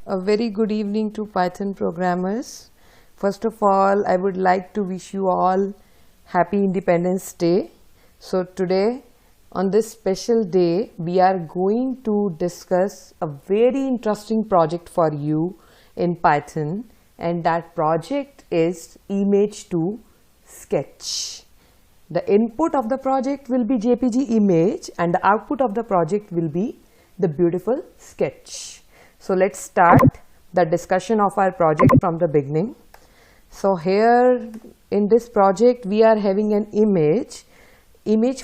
A very good evening to Python programmers. First of all, I would like to wish you all happy Independence Day. So today, on this special day, we are going to discuss a very interesting project for you in Python, and that project is image to sketch. The input of the project will be JPG image and the output of the project will be the beautiful sketch. So let's start the discussion of our project from the beginning. So here in this project we are having an image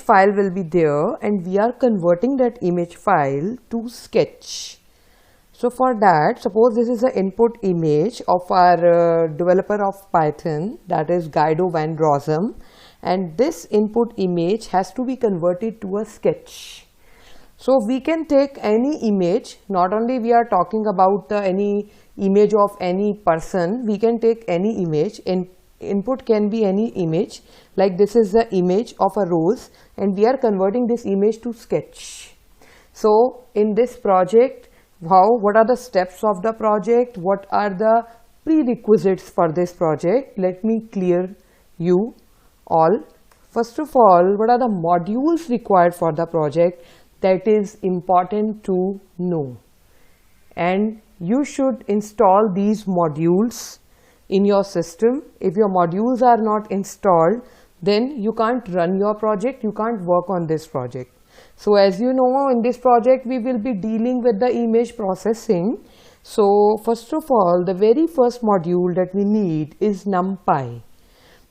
file will be there, and we are converting that image file to sketch. So for that, suppose this is the input image of our developer of Python, that is Guido van Rossum, and this input image has to be converted to a sketch. So we can take any image, not only we are talking about any image of any person, we can take any image. Input can be any image, like this is the image of a rose, and we are converting this image to sketch. So in this project, what are the steps of the project, what are the prerequisites for this project? Let me clear you all. First of all, what are the modules required for the project? That is important to know, and you should install these modules in your system. If your modules are not installed, then you can't run your project, you can't work on this project. So as you know, in this project we will be dealing with the image processing. So first of all, the very first module that we need is NumPy.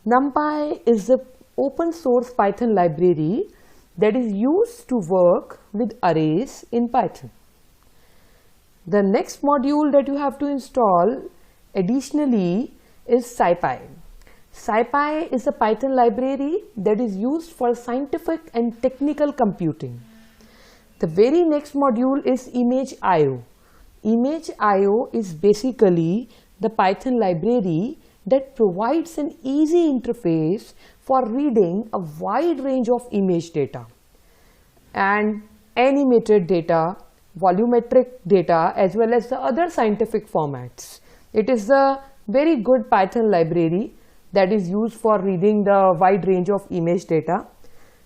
NumPy is the open source Python library that is used to work with arrays in Python. The next module that you have to install additionally is SciPy. SciPy is a Python library that is used for scientific and technical computing. The very next module is ImageIO. ImageIO is basically the Python library that provides an easy interface for reading a wide range of image data and animated data, volumetric data, as well as the other scientific formats. It is a very good Python library that is used for reading the wide range of image data.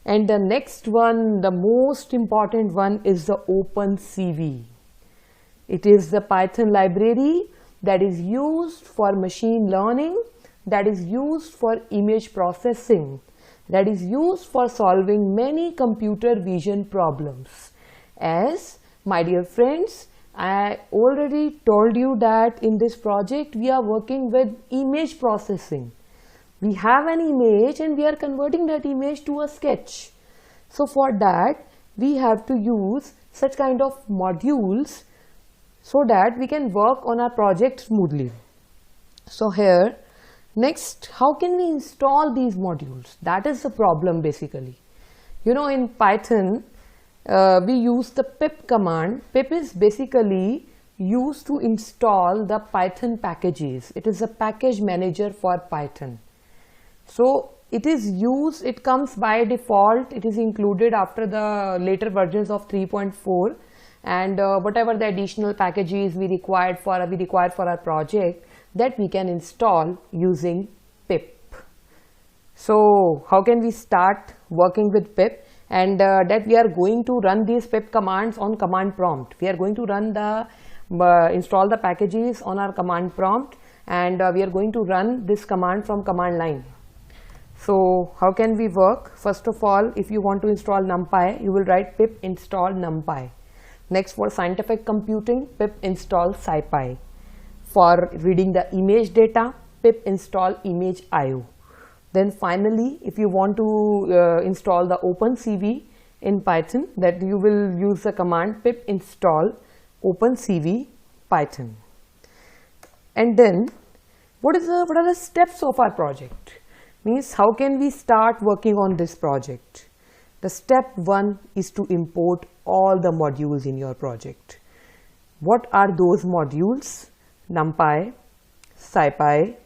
And the next one, the most important one, is the OpenCV. It is the Python library that is used for machine learning, that is used for image processing, that is used for solving many computer vision problems. As my dear friends, I already told you that in this project we are working with image processing. We have an image and we are converting that image to a sketch. So for that we have to use such kind of modules so that we can work on our project smoothly. So here, next, how can we install these modules? That is the problem basically. You know, in Python we use the pip command. Pip is basically used to install the Python packages. It is a package manager for Python. So it is used, it comes by default, it is included after the later versions of 3.4, and whatever the additional packages we required for our project, that we can install using pip. So how can we start working with pip? And that we are going to run these pip commands on command prompt. We are going to run the install the packages on our command prompt, and we are going to run this command from command line. So how can we work? First of all, if you want to install NumPy, you will write pip install NumPy. Next, for scientific computing, pip install SciPy. For reading the image data, pip install ImageIO. Then finally, if you want to install the OpenCV in Python, that you will use the command pip install OpenCV Python. And then what are the steps of our project? Means how can we start working on this project? The step one is to import all the modules in your project. What are those modules? NumPy, SciPy,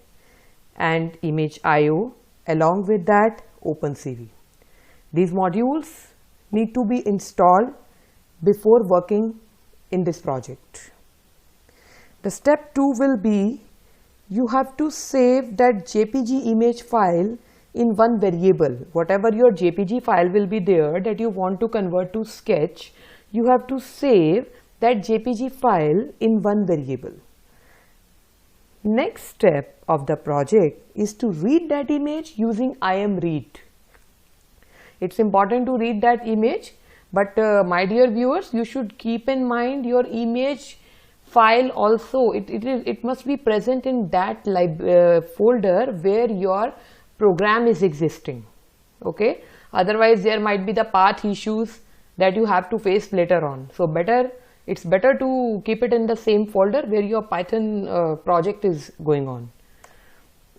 and ImageIO. Along with that, OpenCV. These modules need to be installed before working in this project. The step 2 will be, you have to save that JPG image file in one variable. Whatever your JPG file will be there that you want to convert to Sketch, you have to save that JPG file in one variable. Next step of the project is to read that image using IMRead. It's important to read that image, but my dear viewers, you should keep in mind your image file also. It must be present in that folder where your program is existing. Okay, otherwise there might be the path issues that you have to face later on. So it's better to keep it in the same folder where your Python project is going on.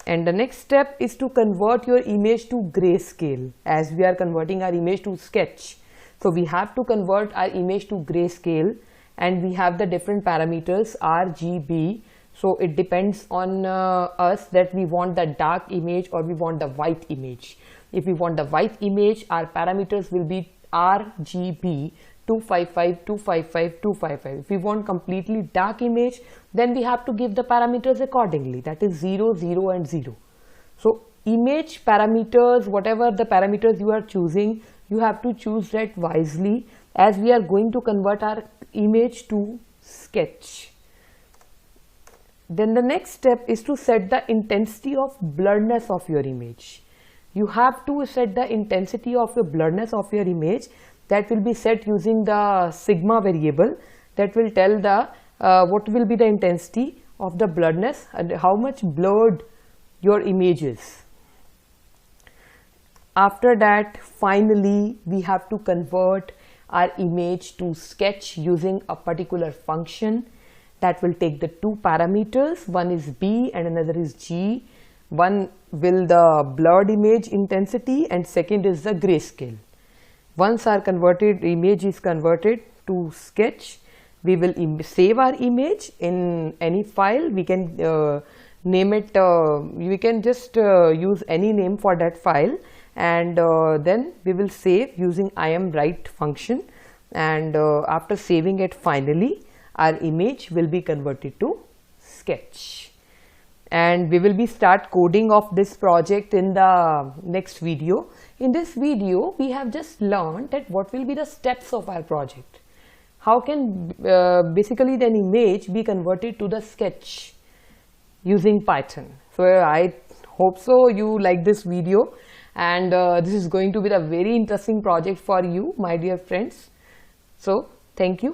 And the next step is to convert your image to grayscale, as we are converting our image to Sketch. So we have to convert our image to grayscale, and we have the different parameters RGB. So it depends on us that we want the dark image or we want the white image. If we want the white image, our parameters will be RGB 255, 255, 255. If we want completely dark image, then we have to give the parameters accordingly, that is 0, 0 and 0. So image parameters, whatever the parameters you are choosing, you have to choose that wisely, as we are going to convert our image to Sketch. Then the next step is to set the intensity of blurriness of your image. You have to set the intensity of your blurriness of your image. That will be set using the sigma variable that will tell the what will be the intensity of the blurriness and how much blurred your image is. After that, finally we have to convert our image to Sketch using a particular function that will take the two parameters, one is B and another is G. One will the blurred image intensity and second is the grayscale. Once our image is converted to Sketch, we will save our image in any file. We can name it, we can just use any name for that file, and then we will save using IMWrite function, and after saving it finally, our image will be converted to Sketch. And we will be start coding of this project in the next video. In this video, we have just learned that what will be the steps of our project. How can basically an image be converted to the Sketch using Python. So I hope so you like this video, and this is going to be a very interesting project for you, my dear friends. So thank you.